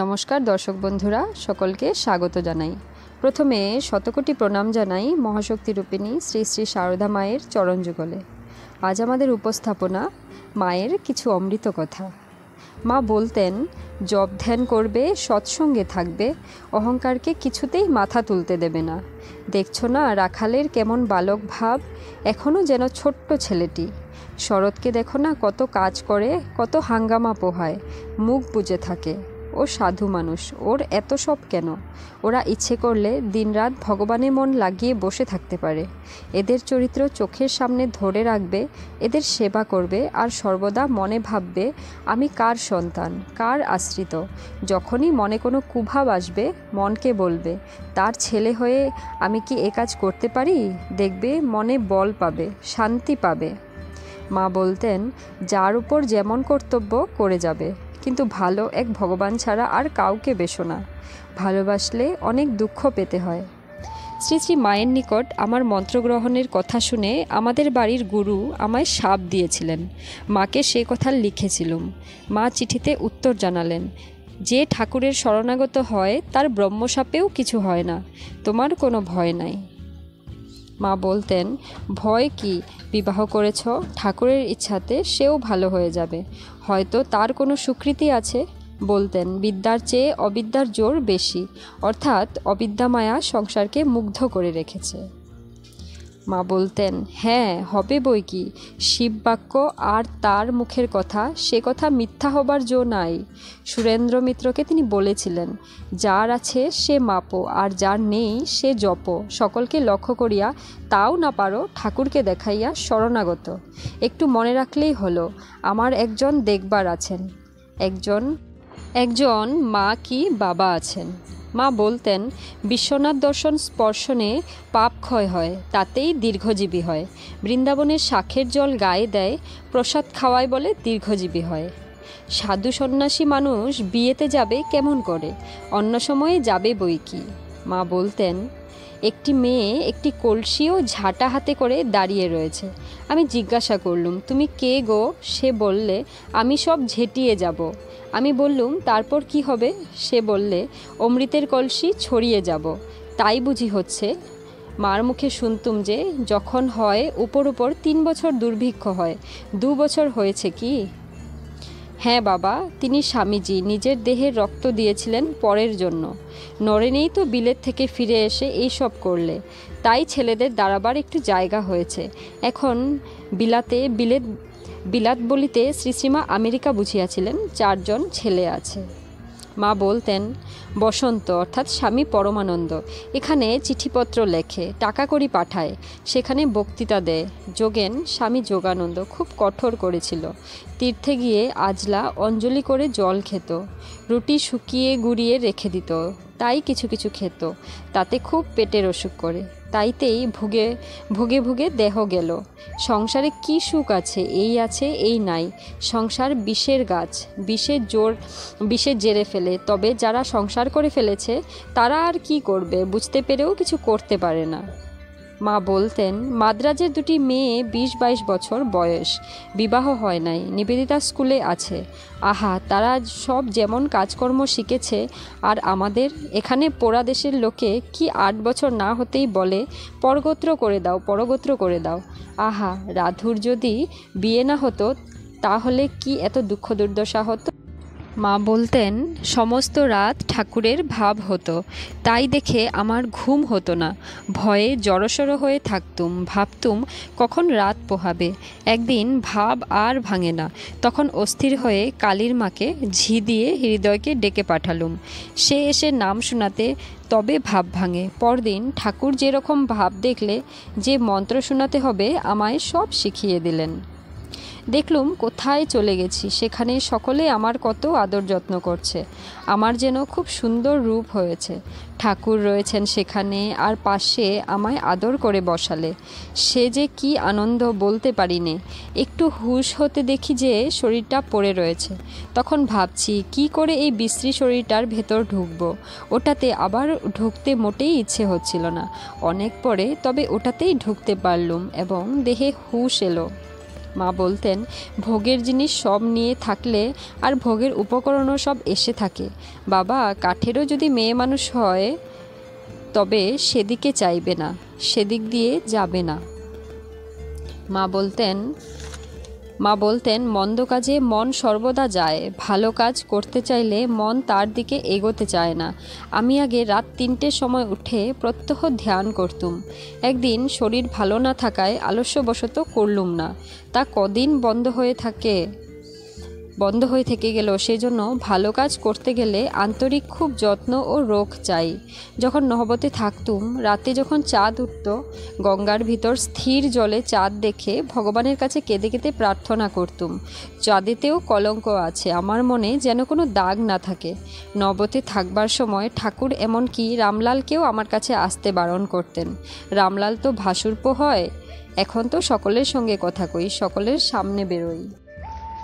নমস্কার দর্শক বন্ধুরা, সকলকে স্বাগত জানাই। প্রথমে শতকোটি প্রণাম জানাই মহাশক্তিরূপিণী শ্রী শ্রী শারদা মায়ের চরণ যুগলে। আজ আমাদের উপস্থাপনা মায়ের কিছু অমৃত কথা। মা বলতেন, জপ ধ্যান করবে, সৎসঙ্গে থাকবে, অহংকারকে কিছুতেই মাথা তুলতে দেবে না। দেখছো না রাখালের কেমন বালক ভাব, এখনও যেন ছোট্ট ছেলেটি। শরৎকে দেখো না কত কাজ করে, কত হাঙ্গামা পোহায়, মুখ বুজে থাকে। ও সাধু মানুষ, ওর এত সব কেন? ওরা ইচ্ছে করলে দিনরাত ভগবানে মন লাগিয়ে বসে থাকতে পারে। এদের চরিত্র চোখের সামনে ধরে রাখবে, এদের সেবা করবে, আর সর্বদা মনে ভাববে আমি কার সন্তান, কার আশ্রিত। যখনই মনে কোনো কুভাব আসবে মনকে বলবে তার ছেলে হয়ে আমি কি এ কাজ করতে পারি। দেখবে মনে বল পাবে, শান্তি পাবে। মা বলতেন, যার উপর যেমন কর্তব্য করে যাবে, কিন্তু ভালো এক ভগবান ছাড়া আর কাউকে বেশো না। ভালোবাসলে অনেক দুঃখ পেতে হয়। শ্রী শ্রী মায়ের নিকট আমার মন্ত্রগ্রহণের কথা শুনে আমাদের বাড়ির গুরু আমায় শাপ দিয়েছিলেন। মাকে সে কথা লিখেছিলুম। মা চিঠিতে উত্তর জানালেন, যে ঠাকুরের শরণাগত হয় তার ব্রহ্মশাপেও কিছু হয় না, তোমার কোনো ভয় নাই। মা বলতেন, ভয় কি, বিবাহ করেছ, ঠাকুরের ইচ্ছাতে সেও ভালো হয়ে যাবে, হয়তো তার কোনো সুকৃতি আছে। বলতেন, বিদ্যার চেয়ে অবিদ্যার জোর বেশি, অর্থাৎ অবিদ্যা মায়া সংসারকে মুগ্ধ করে রেখেছে। মা বলতেন, হ্যাঁ হবে বই কি, শিব বাক্য আর তার মুখের কথা, সে কথা মিথ্যা হবার জো নাই। সুরেন্দ্র মিত্রকে তিনি বলেছিলেন, যার আছে সে মাপো, আর যার নেই সে জপ, সকলকে লক্ষ্য করিয়া তাও না পারো ঠাকুরকে দেখাইয়া শরণাগত। একটু মনে রাখলেই হলো, আমার একজন দেখবার আছেন, একজন মা কি বাবা আছেন। মা বলতেন, বিশ্বনাথ দর্শন স্পর্শনে পাপ ক্ষয় হয়, তাতেই দীর্ঘজীবী হয়। বৃন্দাবনের শাখের জল গায়ে দেয়, প্রসাদ খাওয়ায় বলে দীর্ঘজীবী হয়। সাধু সন্ন্যাসী মানুষ বিয়েতে যাবে কেমন করে, অন্য সময়ে যাবে বই কি। মা বলতেন, একটি মেয়ে একটি কলসি ও ঝাঁটা হাতে করে দাঁড়িয়ে রয়েছে। আমি জিজ্ঞাসা করলুম, তুমি কে গো? সে বললে, আমি সব ঝেঁটিয়ে যাব। আমি বললুম, তারপর কি হবে? সে বললে, অমৃতের কলসি ছড়িয়ে যাব। তাই বুঝি হচ্ছে? মার মুখে শুনতুম যে যখন হয় উপর 3 বছর দুর্ভিক্ষ হয়। 2 বছর হয়েছে কি? হ্যাঁ বাবা, তিনি স্বামীজি নিজের দেহের রক্ত দিয়েছিলেন পরের জন্য। নরেনেই তো বিলেত থেকে ফিরে এসে এই সব করলে, তাই ছেলেদের দাঁড়াবার একটু জায়গা হয়েছে। এখন বিলাত বলিতে শ্রীশ্রীমা আমেরিকা বুঝিয়াছিলেন, 4 জন ছেলে আছে। মা বলতেন, বসন্ত অর্থাৎ স্বামী পরমানন্দ এখানে চিঠিপত্র লেখে, টাকা কড়ি পাঠায়, সেখানে বক্তৃতা দেয়। যোগেন স্বামী যোগানন্দ খুব কঠোর করেছিল। তীর্থে গিয়ে আজলা অঞ্জলি করে জল খেত, রুটি শুকিয়ে গুঁড়িয়ে রেখে দিত, তাই কিছু কিছু খেত। তাতে খুব পেটের অসুখ করে, তাইতেই ভুগে ভুগে দেহ গেল। সংসারে কি সুখ আছে, এই আছে এই নাই। সংসার বিষের গাছ, বিষে জেরে ফেলে। তবে যারা সংসার করে ফেলেছে তারা আর কি করবে, বুঝতে পেরেও কিছু করতে পারে না। মা বলতেন, মাদ্রাজের 2টি মেয়ে 20-22 বছর বয়স, বিবাহ হয় নাই, নিবেদিতা স্কুলে আছে। আহা, তারা সব যেমন কাজকর্ম শিখেছে। আর আমাদের এখানে পোড়া দেশের লোকে কি 8 বছর না হতেই বলে, পরগোত্র করে দাও, পরগোত্র করে দাও। আহা, রাধুর যদি বিয়ে না হতো তাহলে কি এত দুঃখ দুর্দশা হতো? মা বলতেন, সমস্ত রাত ঠাকুরের ভাব হতো, তাই দেখে আমার ঘুম হতো না। ভয়ে জড়সড় হয়ে থাকতুম, ভাবতুম কখন রাত পোহাবে। একদিন ভাব আর ভাঙে না, তখন অস্থির হয়ে কালীর মাকে ঝি দিয়ে হৃদয়কে ডেকে পাঠালুম। সে এসে নাম শোনাতে তবে ভাব ভাঙে। পরদিন ঠাকুর যেরকম ভাব দেখলে যে মন্ত্র শোনাতে হবে আমায় সব শিখিয়ে দিলেন। দেখলুম কোথায় চলে গেছি, সেখানে সকলে আমার কত আদর যত্ন করছে। আমার যেন খুব সুন্দর রূপ হয়েছে। ঠাকুর রয়েছেন সেখানে, আর পাশে আমায় আদর করে বসালে। সে যে কি আনন্দ বলতে পারি নে। একটু হুঁশ হতে দেখি যে শরীরটা পড়ে রয়েছে। তখন ভাবছি কি করে এই বিশ্রী শরীরটার ভেতর ঢুকবো। ওটাতে আবার ঢুকতে মোটেই ইচ্ছে হচ্ছিল না। অনেক পরে তবে ওটাতেই ঢুকতে পারলুম এবং দেহে হুঁশ এলো। মা বলতেন, ভোগের জিনিস সব নিয়ে থাকলে আর ভোগের উপকরণও সব এসে থাকে। বাবা, কাঠেরও যদি মেয়ে মানুষ হয় তবে সেদিকে চাইবে না, সেদিক দিয়ে যাবে না। মা বলতেন মন্দ কাজে মন সর্বদা যায়, ভালো কাজ করতে চাইলে মন তার দিকে এগোতে চায় না। আমি আগে রাত 3টের সময় উঠে প্রত্যহ ধ্যান করতুম। একদিন শরীর ভালো না থাকায় আলস্যবশত করলুম না। তা কদিন বন্ধ হয়ে থেকে গেল। সেজন্য ভালো কাজ করতে গেলে আন্তরিক খুব যত্ন ও রোখ চাই। যখন নহবতে থাকতুম, রাতে যখন চাঁদ উঠত, গঙ্গার ভিতর স্থির জলে চাঁদ দেখে ভগবানের কাছে কেঁদে কেঁদে প্রার্থনা করতুম, চাঁদেতেও কলঙ্ক আছে, আমার মনে যেন কোনো দাগ না থাকে। নবতে থাকবার সময় ঠাকুর এমনকি রামলালকেও আমার কাছে আসতে বারণ করতেন। রামলাল তো ভাসুরপো হয়। এখন তো সকলের সঙ্গে কথা কই, সকলের সামনে বেরোই।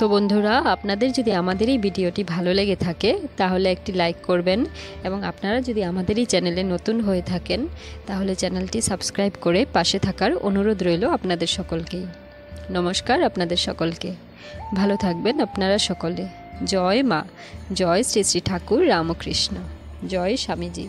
তো বন্ধুরা, আপনাদের যদি আমাদের এই ভিডিওটি ভালো লেগে থাকে তাহলে একটি লাইক করবেন, এবং আপনারা যদি আমাদের এই চ্যানেলে নতুন হয়ে থাকেন তাহলে চ্যানেলটি সাবস্ক্রাইব করে পাশে থাকার অনুরোধ রইল আপনাদের সকলকেই। নমস্কার আপনাদের সকলকে, ভালো থাকবেন আপনারা সকলে। জয় মা, জয় শ্রী শ্রী ঠাকুর রামকৃষ্ণ, জয় স্বামীজি।